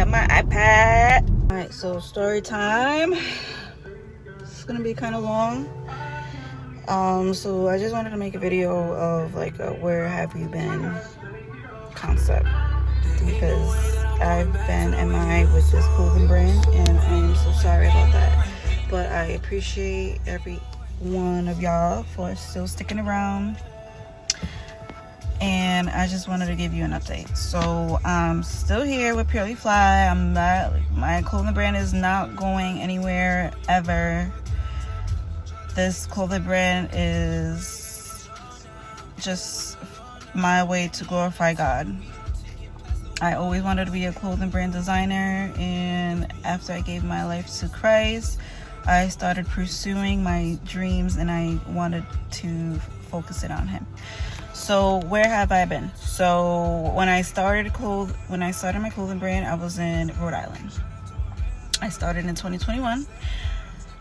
at my iPad. All right, so story time. It's gonna be kind of long. So I just wanted to make a video of like a where have you been concept, because I've been MI with this clothing brand and I am so sorry about that, but I appreciate every one of y'all for still sticking around, and I just wanted to give you an update. So I'm still here with Purely Fly. My clothing brand is not going anywhere ever. This clothing brand is just my way to glorify God. I always wanted to be a clothing brand designer, and after I gave my life to Christ, I started pursuing my dreams and I wanted to focus it on Him. So where have I been? So when I started my clothing brand, I was in Rhode Island. I started in 2021.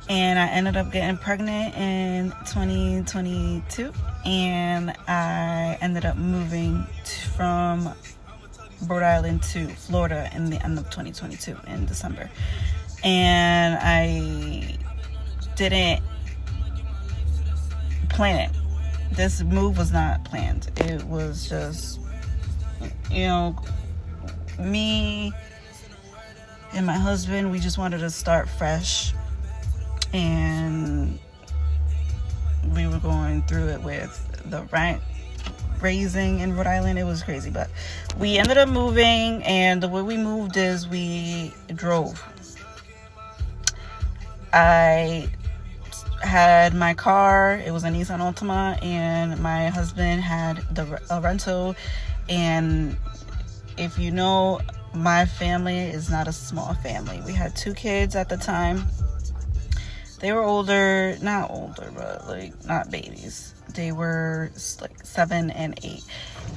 And I ended up getting pregnant in 2022, and I ended up moving from Rhode Island to Florida in the end of 2022 in December. And I didn't plan it. This move was not planned. It was just, me and my husband, we just wanted to start fresh. And we were going through it with the rent raising in Rhode Island. It was crazy, but we ended up moving, and the way we moved is we drove. I had my car, it was a Nissan Altima, and my husband had a rental. And if you know, my family is not a small family. We had 2 kids at the time. They were not older, but like not babies. They were like 7 and 8.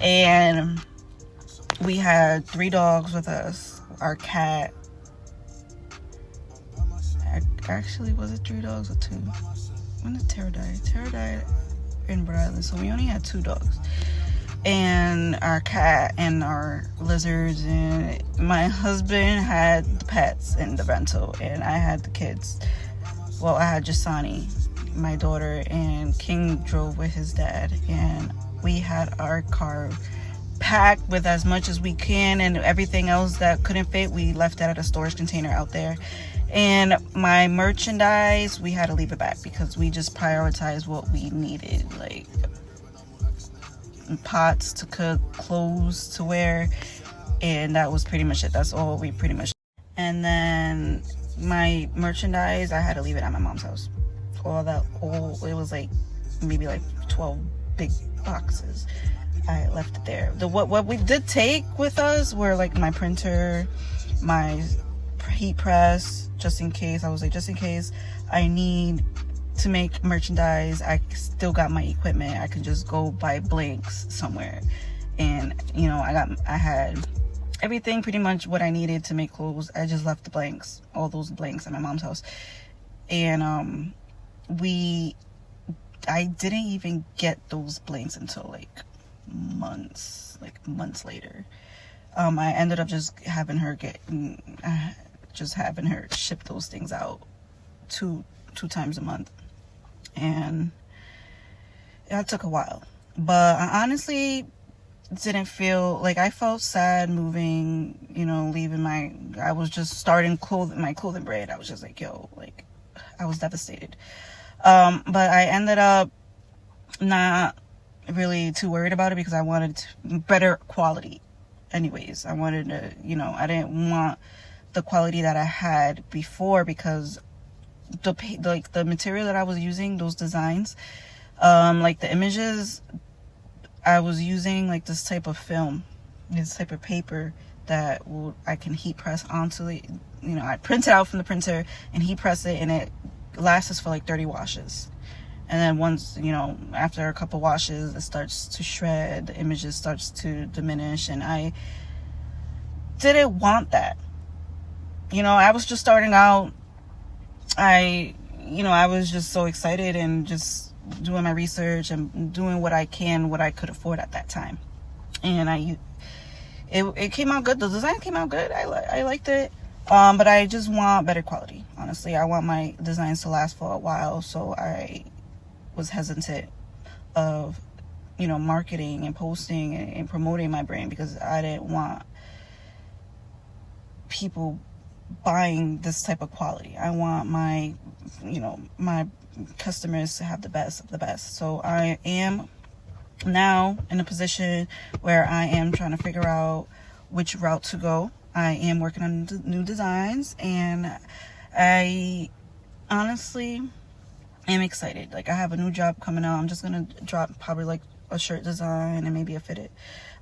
And we had 3 dogs with us. Our cat. Actually, was it 3 dogs or 2? When did Tara die? Tara died in Rhode Island, so we only had 2 dogs. And our cat and our lizards. And my husband had the pets in the rental, and I had the kids. Well, I had Jasani, my daughter, and King drove with his dad, and we had our car packed with as much as we can, and everything else that couldn't fit, we left that at a storage container out there. And my merchandise, we had to leave it back because we just prioritized what we needed, like pots to cook, clothes to wear, and that was pretty much it. That's all we pretty much. And then my merchandise, I had to leave it at my mom's house. It was like maybe like 12 big boxes. I left it there. What we did take with us were like my printer, my heat press, just in case. I was like, just in case I need to make merchandise, I still got my equipment. I could just go buy blanks somewhere. And I had everything pretty much what I needed to make clothes. I just left the blanks, all those blanks at my mom's house. And I didn't even get those blanks until like months later. I ended up just having her ship those things out two times a month, and that took a while. But I honestly didn't feel like, I felt sad moving, leaving I was just starting my clothing brand. I was just like, I was devastated. But I ended up not really too worried about it because I wanted better quality anyways. I wanted to, I didn't want the quality that I had before, because the material that I was using, those designs, like the images, I was using like this type of film, this type of paper that I can heat press onto it. I print it out from the printer and heat press it, and it lasts for like 30 washes. And then once, after a couple washes, it starts to shred, the images starts to diminish, and I didn't want that. I was just starting out. I was just so excited and just doing my research and doing what I could afford at that time. And it came out good. The design came out good. I liked it. But I just want better quality. Honestly, I want my designs to last for a while, so I was hesitant of, you know, marketing and posting and promoting my brand, because I didn't want people buying this type of quality. I want my, you know, my customers to have the best of the best. So I am now in a position where I am trying to figure out which route to go. I am working on new designs, and I honestly am excited. Like, I have a new job coming out. I'm just gonna drop probably like a shirt design and maybe a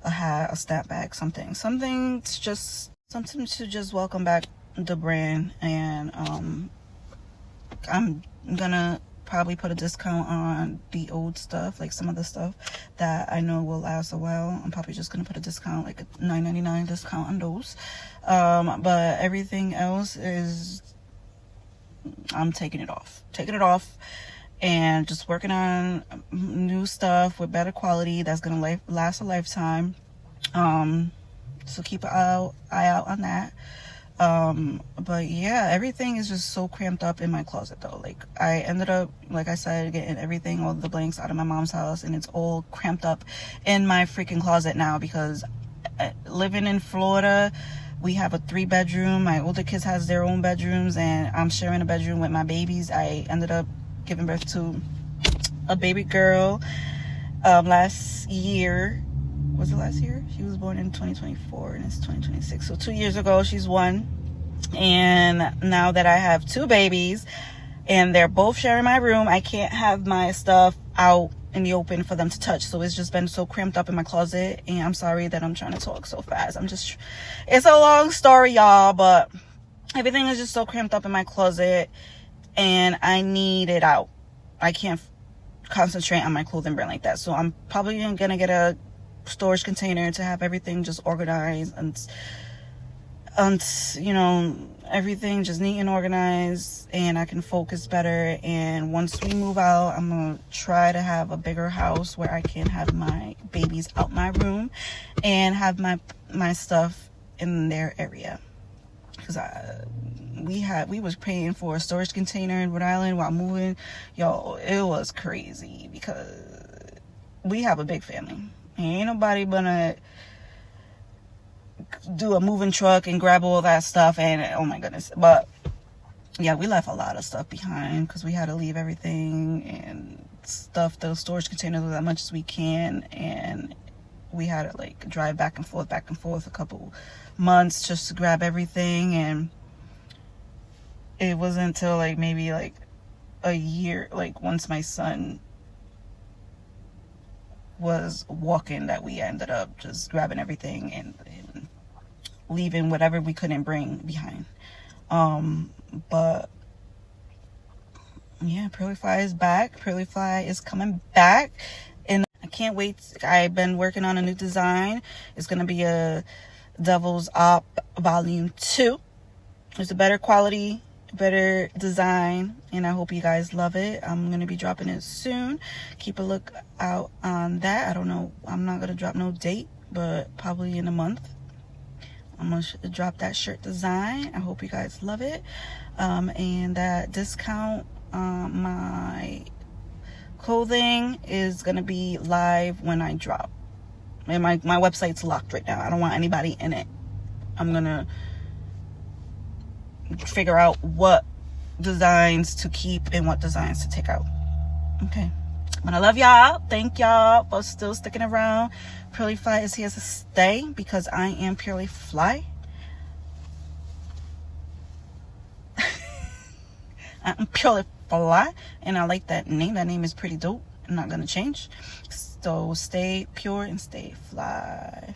hat, a snapback, something to just welcome back the brand. And I'm gonna probably put a discount on the old stuff, like some of the stuff that I know will last a while. I'm probably just gonna put a discount, like a $9.99 discount on those. But everything else is, I'm taking it off and just working on new stuff with better quality that's gonna last a lifetime. So keep an eye out on that. But yeah, everything is just so cramped up in my closet though. Like, I ended up, like I said, getting all the blanks out of my mom's house, and it's all cramped up in my freaking closet now, because living in Florida, we have a 3-bedroom. My older kids has their own bedrooms, and I'm sharing a bedroom with my babies. I ended up giving birth to a baby girl last year. Was it last year? She was born in 2024 and it's 2026. So 2 years ago, she's 1. And now that I have 2 babies and they're both sharing my room, I can't have my stuff out in the open for them to touch. So it's just been so cramped up in my closet. And I'm sorry that I'm trying to talk so fast. It's a long story, y'all, but everything is just so cramped up in my closet and I need it out. I can't concentrate on my clothing brand like that. So I'm probably gonna get a storage container to have everything just organized and you know, everything just neat and organized, and I can focus better. And once we move out, I'm gonna try to have a bigger house where I can have my babies out my room and have my stuff in their area, because we was paying for a storage container in Rhode Island while moving. Yo, it was crazy because we have a big family. Ain't nobody gonna do a moving truck and grab all that stuff, and oh my goodness. But yeah, we left a lot of stuff behind because we had to leave everything and stuff the storage containers as much as we can, and we had to like drive back and forth a couple months just to grab everything. And it wasn't until like maybe like a year, like once my son was walking, that we ended up just grabbing everything and leaving whatever we couldn't bring behind. But yeah, Purify is back. Purify is coming back, and I can't wait. I've been working on a new design. It's gonna be a Devil's Op Volume 2. It's a better quality, better design, and I hope you guys love it. I'm gonna be dropping it soon. Keep a look out on that. I don't know, I'm not gonna drop no date, but probably in a month I'm gonna drop that shirt design. I hope you guys love it. And that discount on my clothing is gonna be live when I drop, and my website's locked right now. I don't want anybody in it. I'm gonna figure out what designs to keep and what designs to take out. Okay, but I love y'all. Thank y'all for still sticking around. Purely Fly is here to stay because I am purely fly. I'm purely fly, and I like that name. That name is pretty dope. I'm not gonna change. So stay pure and stay fly.